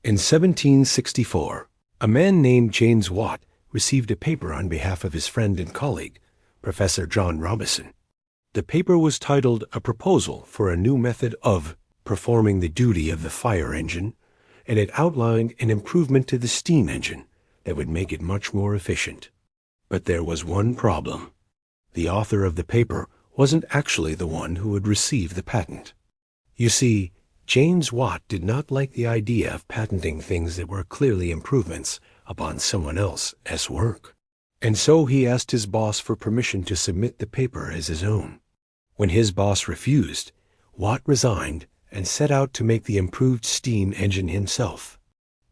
In 1764, a man named James Watt received a paper on behalf of his friend and colleague, Professor John Robison. The paper was titled A Proposal for a New Method of Performing the Duty of the Fire Engine, and it outlined an improvement to the steam engine that would make it much more efficient. But there was one problem. The author of the paper wasn't actually the one who would receive the patent. You see, James Watt did not like the idea of patenting things that were clearly improvements upon someone else's work. And so he asked his boss for permission to submit the paper as his own. When his boss refused, Watt resigned and set out to make the improved steam engine himself.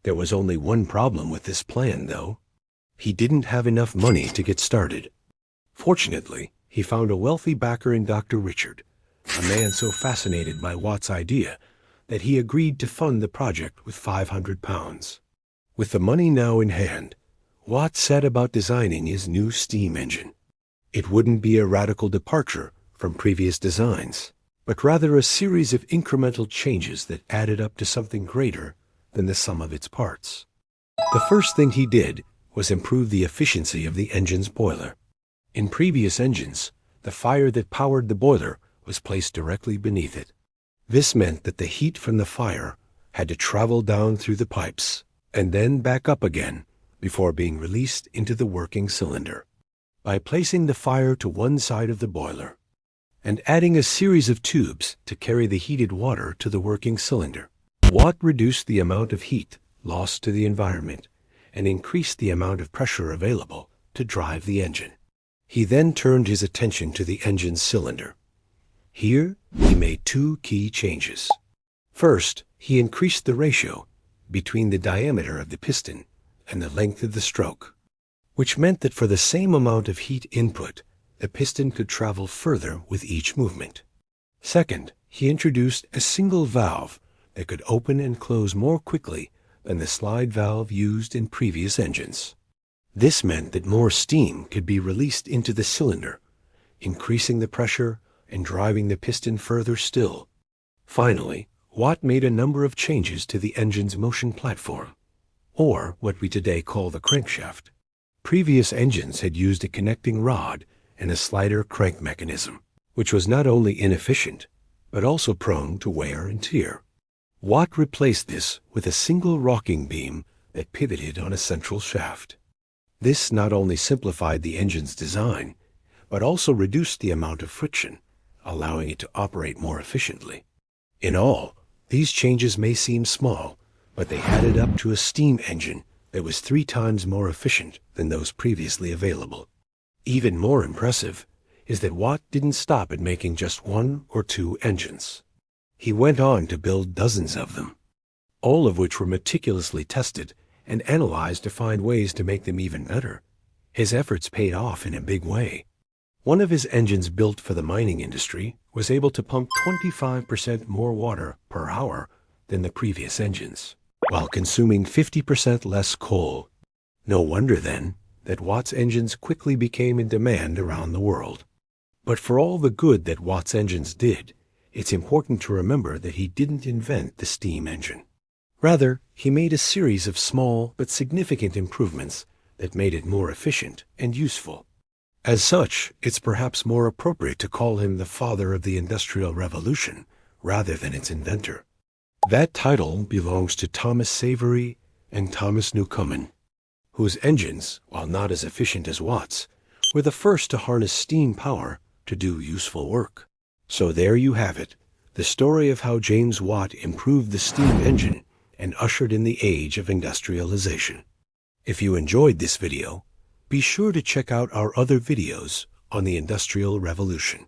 There was only one problem with this plan, though. He didn't have enough money to get started. Fortunately, he found a wealthy backer in Dr. Richard, a man so fascinated by Watt's idea that he agreed to fund the project with £500. With the money now in hand, Watt set about designing his new steam engine. It wouldn't be a radical departure from previous designs, but rather a series of incremental changes that added up to something greater than the sum of its parts. The first thing he did was improve the efficiency of the engine's boiler. In previous engines, the fire that powered the boiler was placed directly beneath it. This meant that the heat from the fire had to travel down through the pipes and then back up again before being released into the working cylinder. By placing the fire to one side of the boiler and adding a series of tubes to carry the heated water to the working cylinder, Watt reduced the amount of heat lost to the environment and increased the amount of pressure available to drive the engine. He then turned his attention to the engine's cylinder. Here, he made two key changes. First, he increased the ratio between the diameter of the piston and the length of the stroke, which meant that for the same amount of heat input, the piston could travel further with each movement. Second, he introduced a single valve that could open and close more quickly than the slide valve used in previous engines. This meant that more steam could be released into the cylinder, increasing the pressure and driving the piston further still. Finally, Watt made a number of changes to the engine's motion platform, or what we today call the crankshaft. Previous engines had used a connecting rod and a slider crank mechanism, which was not only inefficient, but also prone to wear and tear. Watt replaced this with a single rocking beam that pivoted on a central shaft. This not only simplified the engine's design, but also reduced the amount of friction, allowing it to operate more efficiently. In all, these changes may seem small, but they added up to a steam engine that was 3 times more efficient than those previously available. Even more impressive is that Watt didn't stop at making just 1 or 2 engines. He went on to build dozens of them, all of which were meticulously tested and analyzed to find ways to make them even better. His efforts paid off in a big way. One of his engines built for the mining industry was able to pump 25% more water per hour than the previous engines, while consuming 50% less coal. No wonder, then, that Watt's engines quickly became in demand around the world. But for all the good that Watt's engines did, it's important to remember that he didn't invent the steam engine. Rather, he made a series of small but significant improvements that made it more efficient and useful. As such, it's perhaps more appropriate to call him the father of the Industrial Revolution rather than its inventor. That title belongs to Thomas Savery and Thomas Newcomen, whose engines, while not as efficient as Watt's, were the first to harness steam power to do useful work. So there you have it, the story of how James Watt improved the steam engine and ushered in the age of industrialization. If you enjoyed this video, be sure to check out our other videos on the Industrial Revolution.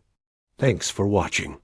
Thanks for watching.